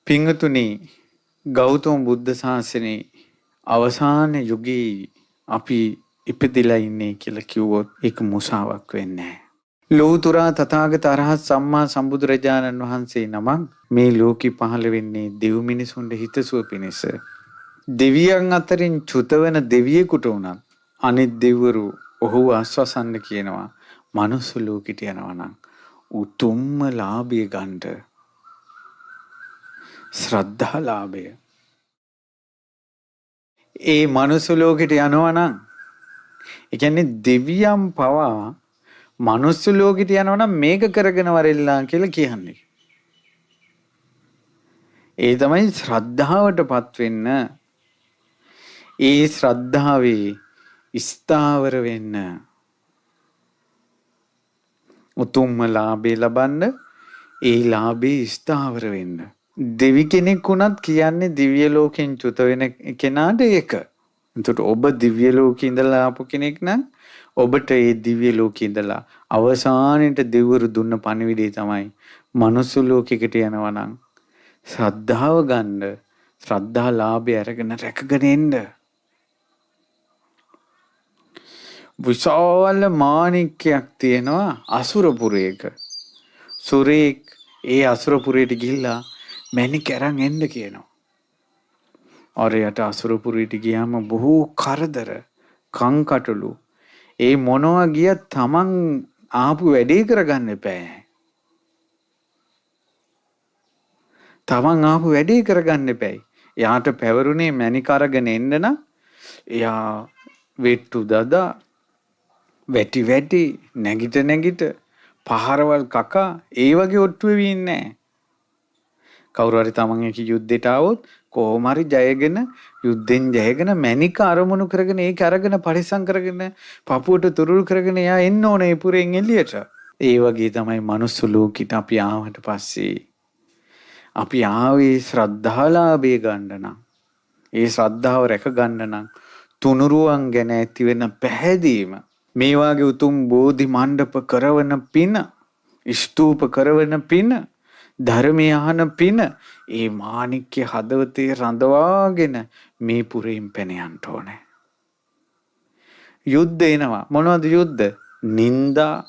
පිංගතුනි ගෞතම බුද්ධ ශාසනයේ අවසාන යුගයේ අපි ඉපදිලා ඉන්නේ කියලා කිව්වොත් ඒක මුසාවක් වෙන්නේ නැහැ. ලෝතුරා තථාගත අරහත් සම්මා සම්බුදුරජාණන් වහන්සේ නමක් මේ ලෝකෙ පහළ වෙන්නේ දෙව් මිනිසුන්ට හිතසුව පිණිස. දෙවියන් අතරින් චුත වෙන දෙවියෙකුට උනත් අනිත් දෙවිවරු ඔහුව ආස්වසන්න කියනවා. මනුස්ස ලෝකෙට යනවා නම් උතුම්ම ලාභය ගන්නට ශ්‍රද්ධා ලාභය. ඒ මනුස්ස ලෝකෙට යනවා නම් ඒ කියන්නේ දෙවියන් පවා මනුස්ස ලෝකෙට යනවා නම් මේක කරගෙන වරෙල්ලා කියලා කියන්නේ. ඒ තමයි ශ්‍රද්ධාවටපත් වෙන්න. ඒ ශ්‍රද්ධාවේ ස්ථාවර වෙන්න. උතුම්ම ලාභය ලබන්න ඒ ලාභේ ස්ථාවර වෙන්න. දෙවි කෙනෙක් වුණත් කියන්නේ දිව්‍ය ලෝකෙන් චුත වෙන කෙනාට ඒක. එතකොට ඔබ දිව්‍ය ලෝකේ ඉඳලා ආපු කෙනෙක් නම් ඔබට ඒ දිව්‍ය ලෝකේ ඉඳලා අවසානයේට දෙවිවරු දුන්න පණිවිඩය තමයි මනුස්ස ලෝකයකට යනවා නම් ශ්‍රද්ධාව ගන්න, ශ්‍රද්ධා ලාභය අරගෙන රැකගෙන එන්න. විශාල මාණික්කයක් තියෙනවා අසුරපුරයක. සුරේක් ඒ අසුරපුරයට ගිහිල්ලා මැණික් අරන් එන්න කියනවා. අරයට අසුරපුරයට ගියාම බොහෝ කරදර, කංකටොළු. ඒ මොනවා ගියත් තමන් ආපු වැඩේ කරගන්න එපා. තමන් ආපු වැඩේ කරගන්න එපා. එයාට පැවරුනේ මැණික් අරගෙන එන්න නම් එයා වෙට්ටු දදා වැටි නැගිට පහරවල් කකා ඒ වගේ ඔට්ටු වෙවි ඉන්නේ නැහැ. කවුරු හරි තමන් එක්ක යුද්ධයට ආවොත් කොහොම හරි ජයගෙන යුද්ධෙන් ජයගෙන මැණික අරමුණු කරගෙන ඒක අරගෙන පරිසම් කරගෙන පපුවට තුරුල් කරගෙන එයා එන්න ඕනේ පුරෙන් එළියට. ඒ වගේ තමයි මනුස්ස ලෝකෙට අපි ආවට පස්සේ අපි ආවේ ශ්‍රද්ධාලාභය ගන්න නම්, ඒ ශ්‍රද්ධාව රැක ගන්න නම් තුනුරුවන් ගැන ඇති වෙන පැහැදීම, මේ වාගේ උතුම් බෝධි මණ්ඩප කරවන පින, ස්තූප කරවන පින, ධර්මය අහන පින, ඒ මාණික්‍ය හදවතේ රඳවාගෙන මේ පුරයෙන් පැන යන්න ඕනේ. යුද්ධ එනවා. මොනවද යුද්ධ? නිന്ദා,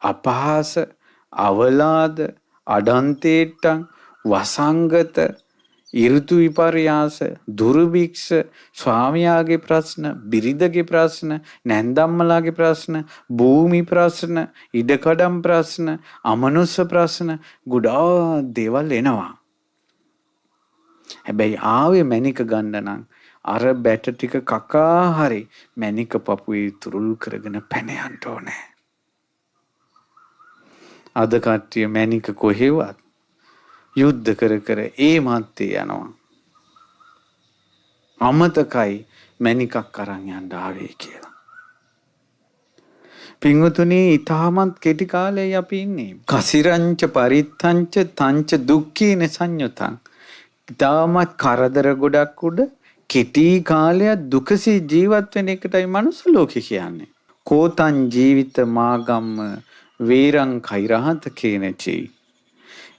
අපහාස, අවලාද, අඩන්තේට්ටම්, වසංගත, ඍතු විපර්යාස, දුර්භික්ෂ, ස්වාමියාගේ ප්‍රශ්න, බිරිඳගේ ප්‍රශ්න, නැන්දම්මලාගේ ප්‍රශ්න, භූමි ප්‍රශ්න, ඉඩකඩම් ප්‍රශ්න, අමනුෂ්‍ය ප්‍රශ්න, ගොඩාක් දේවල් එනවා. හැබැයි ආවේ මැණික ගන්න නම් අර බැට ටික කකා හරි මැණික පපුවේ තුරුල් කරගෙන පැන යන්න ඕනේ. අද කට්ටිය මැණික කොහෙවත් යුද්ධ කර ඒ මාත්තේ යනවා. අමතකයි මැණිකක් අරන් යන්න ආවේ කියලා. පින්වතුනි ඊටමත් කෙටි කාලේ අපි ඉන්නේ. කසිරංච පරිත්තංච තංච දුක්ඛේන සංයුතං. ඊටමත් කරදර ගොඩක් උඩ කෙටි කාලයක් දුකසේ ජීවත් වෙන එකටයි මනුස්ස ලෝකේ කියන්නේ. කෝතං ජීවිත මාගම්ම වේරං කෛරහත කේනචේ.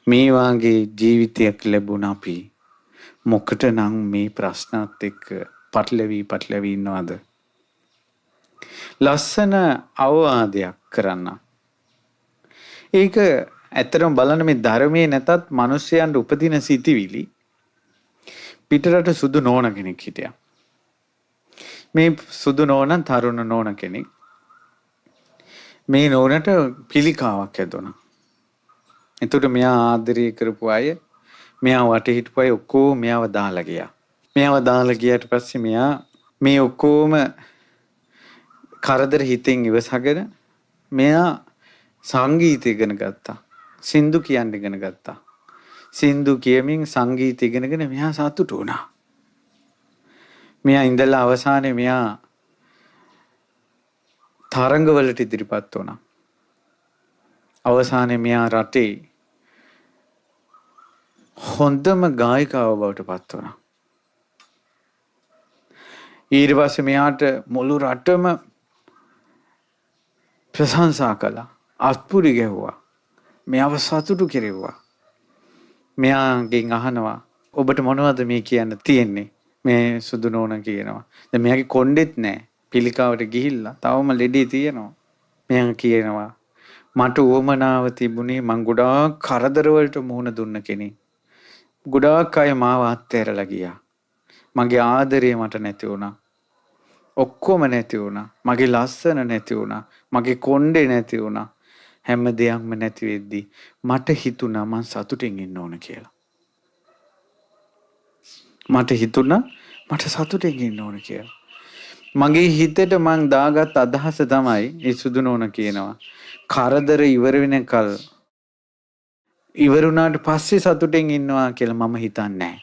මේ වාගේ ජීවිතයක් ලැබුණ අපි මොකටනම් මේ ප්‍රශ්නත් එක්ක පටලවි ඉන්නවද? ලස්සන අවවාදයක් කරන්න. ඒක ඇත්තටම බලන්න මේ ධර්මයේ නැතත් මිනිස්යන්ට උපදින සිටිවිලි. පිටරට සුදු නෝන කෙනෙක් හිටියා. මේ සුදු නෝන තරුණ නෝන කෙනෙක්. මේ නෝනට පිළිකාවක් හැදුණා. එතකොට මෙයා ආදරය කරපු අය, මෙයා වටේ හිටපු අය ඔක්කොම මෙයාව දාලා ගියා. මෙයාව දාලා ගියාට පස්සේ මෙයා මේ ඔක්කොම කරදර හිතෙන් ඉවසගෙන මෙයා සංගීතය ඉගෙන ගත්තා. සින්දු කියන්න ඉගෙන ගත්තා. සින්දු කියමින් සංගීතය ඉගෙනගෙන මෙයා සතුටු වුණා. මෙයා ඉඳලා අවසානයේ මෙයා තරංගවලට ඉදිරිපත් වුණා. අවසානයේ මෙයා රටේ හොඳම ගායිකාව බවට පත් වුණා. ඊට පස්සේ මෙයාට මුළු රටම ප්‍රශංසා කළා. අත්පුරි ගැහුවා. මෙයාව සතුටු කෙරෙව්වා. මෙයාගෙන් අහනවා ඔබට මොනවද මේ කියන්න තියෙන්නේ? මේ සුදු නෝන කියනවා. දැන් මෙයාගේ කොණ්ඩෙත් නැහැ. පිළිකාවට ගිහිල්ලා තවම ලෙඩේ තියෙනවා. මෙයා කියනවා මට උවමනාව තිබුණේ මං ගොඩාක් කරදර වලට මුහුණ දුන්න කෙනෙක්. ගොඩාක් අය මාව අත්හැරලා ගියා. මගේ ආදරය මට නැති වුණා. ඔක්කොම නැති වුණා. මගේ ලස්සන නැති වුණා. මගේ කොණ්ඩේ නැති වුණා. හැම දෙයක්ම නැති වෙද්දි මට හිතුණා මං සතුටින් ඉන්න ඕන කියලා. මට හිතුණා මට සතුටින් ඉන්න ඕන කියලා. මගේ හිතට මං දාගත් අදහස තමයි ඒ සුදු නෝන කියනවා. කරදර ඉවර වෙනකල් ඉවර වුණාට පස්සේ සතුටින් ඉන්නවා කියලා මම හිතන්නේ නැහැ.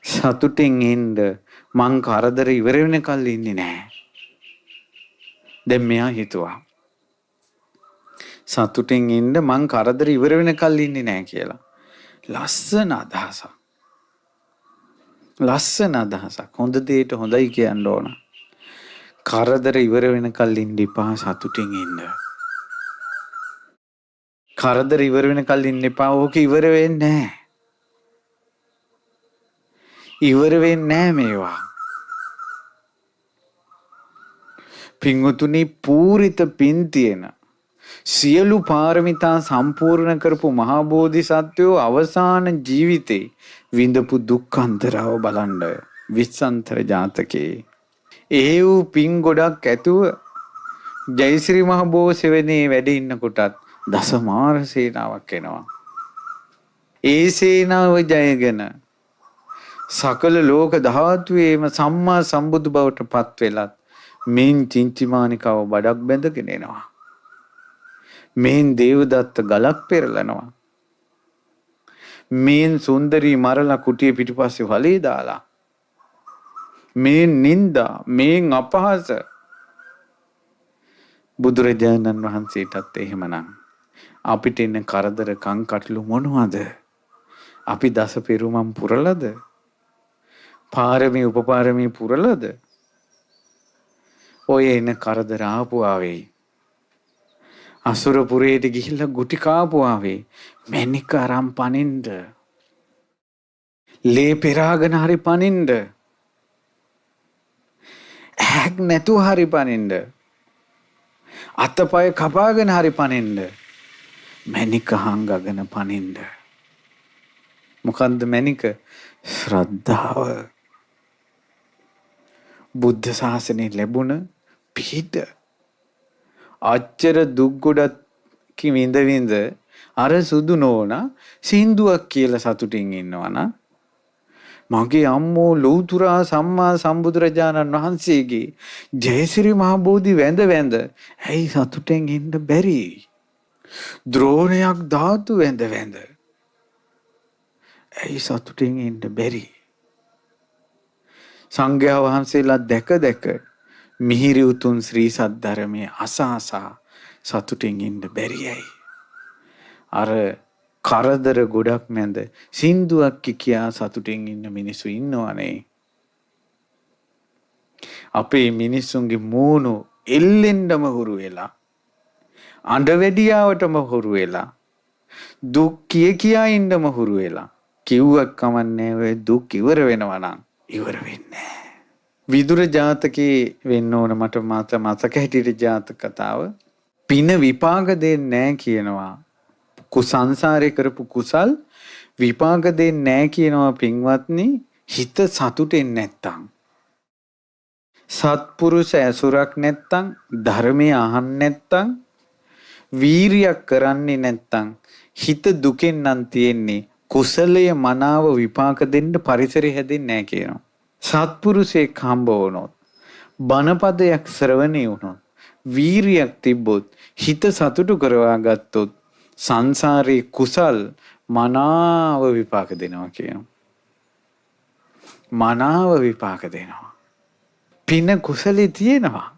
සතුටින් ඉන්න මං කරදර ඉවර වෙනකල් ඉන්නේ නැහැ. දැන් මෙයා හිතුවා සතුටින් ඉන්න මං කරදර ඉවර වෙනකල් ඉන්නේ නැහැ කියලා. ලස්සන අදහසක්. ලස්සන අදහසක්. හොඳ දෙයට හොඳයි කියන්න ඕන. කරදර ඉවර වෙනකල් ඉන්න එපා, සතුටින් ඉන්න. කරදර ඉවර වෙනකල් ඉන්න එපා. ඕක ඉවර වෙන්නේ නැහැ. ඉවර වෙන්නේ නැහැ මේවා. පින්වතුනි, පූරිත පින් තියෙන සියලු පාරමිතා සම්පූර්ණ කරපු මහා බෝධිසත්වයෝ අවසාන ජීවිතේ විඳපු දුක්ඛන්තරව බලන්න විස්සන්තර ජාතකේ. ඒ වූ පින් ගොඩක් ඇතුව ජයශ්‍රී මහ බෝසෙවණේ වැඩ ඉන්නකොටත් දසමාර සේනාවක් එනවා. ඒ සේනාව ජයගෙන සකල ලෝක ධාතුවේම සම්මා සම්බුදු බවට පත් වෙලත් මෙන් චින්චිමානිකව බඩක් බැඳගෙන එනවා. මෙන් දේවදත්ත ගලක් පෙරලනවා. මෙන් සුන්දරී මරලා කුටිය පිටිපස්සේ වලේ දාලා. මෙන් නින්දා, මෙන් අපහාස. බුදුරජාණන් වහන්සේටත් එහෙමනම් අපිට එන කරදර කංකටළු මොනවද? අපි දස පෙරුමන් පුරලද? පාරමී උපපාරමී පුරලද? ඔය එන කරදර ආපු ආවේ. අසුරපුරයට ගිහිල්ලා ගුටි කාපු ආවේ. මැණික අරන් පනින්න. ලේ පෙරාගෙන හරි පනින්න. ඇහක් නැතුව හරි පනින්න. අතපය කපාගෙන හරි පනින්න. මැණික හංගගෙන පනින්න. මොකන්ද මැණික? ශ්‍රද්ධාව. බුද්ධ ශාසනය ලැබුණ පිහිට. අච්චර දුක් ගොඩක් විඳ විඳ අර සුදු නෝනා සින්දුවක් කියලා සතුටින් ඉන්නවනම් මගේ අම්මෝ ලෞතුරා සම්මා සම්බුදුරජාණන් වහන්සේගේ ජයශ්‍රී මහ බෝධි වැඳ වැඳ ඇයි සතුටෙන් ඉන්න බැරි? ද්‍රෝණයක් ධාතු වැඳ වැඳ ඇයි සතුටින් ඉන්න බැරි? සංඝයා වහන්සේලා දැක දැක මිහිරි උතුම් ශ්‍රී සද්ධර්මයේ අසාසා සතුටින් ඉන්න බැරියයි. අර කරදර ගොඩක් මැද සින්දුවක් කියා සතුටින් ඉන්න මිනිස්සු ඉන්නවනේ. අපේ මිනිස්සුන්ගේ මූණු එල්ලෙන්නම හුරු වෙලා, අඬවැඩියාවටම හුරු වෙලා, දුක් කියා ඉන්නම හුරු වෙලා. කිව්වක් කමන්නේ ඔය දුක් ඉවර වෙනවා නම් ඉවර වෙන්නේ නැහැ. විදුර ජාතකේ වෙන්න ඕන මට මතක හිටිට ජාතක කතාව. පින විපාක දෙන්නේ නැහැ කියනවා. සංසාරේ කරපු කුසල් විපාක දෙන්නේ නැහැ කියනවා පින්වත්නි. හිත සතුටෙන් නැත්තම්, සත්පුරුෂ ඇසුරක් නැත්තම්, ධර්මය අහන්න නැත්තම්, වීරියක් කරන්නේ නැත්තම් හිත දුකෙන් නම් තියෙන්නේ. කුසලයේ මනාව විපාක දෙන්න පරිසරය හැදෙන්නේ නැහැ කියනවා. සත්පුරුෂයෙක් හම්බ වුණොත්, බණපදයක් ශ්‍රවණය වුණොත්, වීරියක් තිබ්බොත්, හිත සතුටු කරවා ගත්තොත් සංසාරේ කුසල් මනාව විපාක දෙනවා කියනවා. මනාව විපාක දෙනවා. පින කුසලේ තියෙනවා.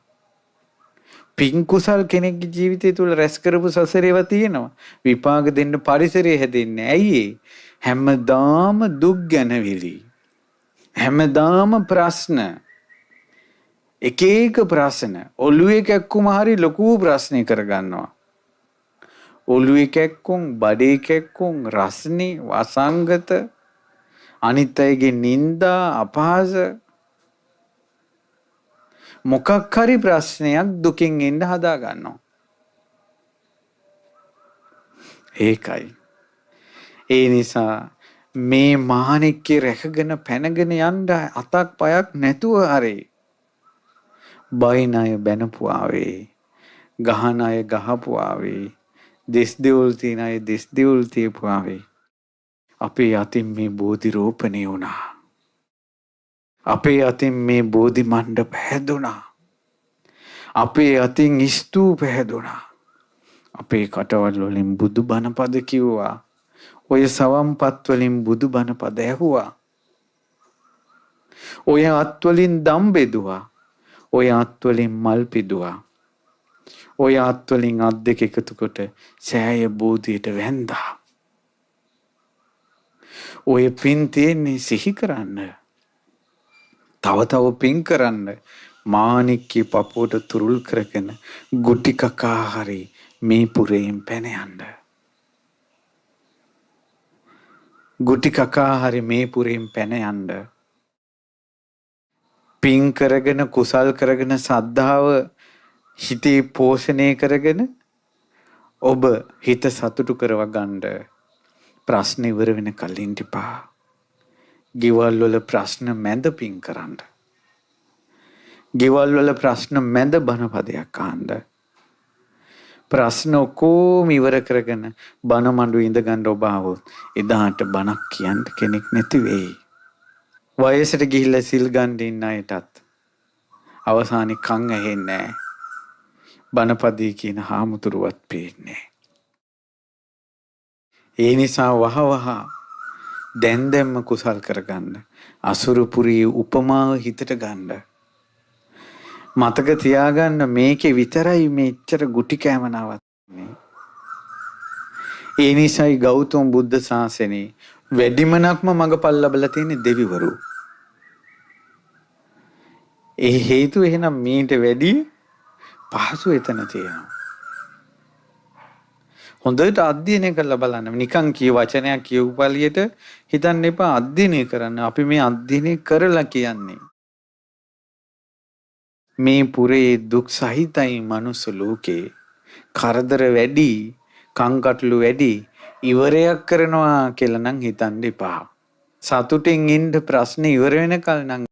පින් කුසල් කෙනෙක්ගේ ජීවිතය තුළ රැස් කරපු සසරේව තියෙනවා. විපාක දෙන්න පරිසරය හැදෙන්නේ. ඇයි? හැමදාම දුක් ගැනවිලි. හැමදාම ප්‍රශ්න. එක එක ප්‍රශ්න. ඔළුවේ කැක්කුම හරි ලොකු ප්‍රශ්නේ කරගන්නවා. ඔළුවේ කැක්කුම්, බඩේ කැක්කුම්, රස්නේ, වසංගත, අනිත් අයගේ නින්දා අපහාස මොකක් හරි ප්‍රශ්නයක් දුකින් ඉන්න හදා ගන්නවා. ඒකයි. ඒ නිසා මේ මාණික්කේ රැකගෙන පැනගෙන යන්න අතක් පයක් නැතුව හරි බයින් අය බැනපු ආවේ, ගහන අය ගහපු ආවේ, දෙස් දෙවුල් තියන අය දෙස් දෙවුල් තියපු ආවේ. අපේ අතින් මේ බෝධි රෝපණය වුණා. අපේ අතින් මේ බෝධි මණ්ඩප හැදුණා. අපේ අතින් ස්තූප හැදුණා. අපේ කටවල් වලින් බුදු බණ පද කිව්වා. ඔය සවම්පත් වලින් බුදු බණ පද ඇහුවා. ඔය අත් වලින් දම් බෙදුවා. ඔය අත් වලින් මල් පිදුවා. ඔය අත් වලින් අත් දෙක එකතු කොට සෑය බෝධියට වැන්දා. ඔය පින් තියෙන්නේ සිහි කරන්න. තව තව පින් කරන්න. මාණික්කේ පපුවට තුරුල් කරගෙන ගුටි කකා හරි මේ පුරයෙන් පැන යන්න. ගුටි කකා හරි මේ පුරයෙන් පැන යන්න. පින් කරගෙන කුසල් කරගෙන සද්ධාව හිතේ පෝෂණය කරගෙන ඔබ හිත සතුටු කරව ගන්න. ප්‍රශ්න ඉවර වෙන කලින් තිපා. ගෙවල් වල ප්‍රශ්න මැද පින් කරන්න. ගෙවල් වල ප්‍රශ්න මැද බණ පදයක් අහන්න. ප්‍රශ්න ඔක්කොම ඉවර කරගෙන බණ මඬු ඉඳ ගන්න ඔබ ආවොත් එදාට බණක් කියන්න කෙනෙක් නැති වෙයි. වයසට ගිහිල්ලා සිල් ගන්න ඉන්න අයටත් අවසානයේ කන් ඇහෙන්නේ නැහැ. බණපදී කියන හාමුදුරුවත් පේන්නේ. ඒ නිසා වහවහ දැන්දැම්ම කුසල් කරගන්න. අසුරපුරී උපමාව හිතට ගන්න. මතක තියාගන්න මේකේ විතරයි මෙච්චර ගුටි කෑමනාවක් නේ. ඒ නිසායි ගෞතම බුද්ධ ශාසනේ වැඩිමනක්ම මඟපල් ලැබලා තියෙන දෙවිවරු. ඒ හේතුව එහෙනම් මීට වැඩි පහසු එතන තියෙනවා. හොඳට අධ්‍යයනය කරලා බලන්න. නිකන් කිය වචනයක් කියවු පළියට හිතන්න එපා. අධ්‍යයනය කරන්න. අපි මේ අධ්‍යයනය කරලා කියන්නේ. මේ පුරේ දුක් සහිතයි මනුස්ස ලෝකේ. කරදර වැඩි, කංකටොළු වැඩි. ඉවරයක් කරනවා කියලා නම් හිතන්න එපා. සතුටින් ඉන්න ප්‍රශ්නේ ඉවර වෙනකල් නම්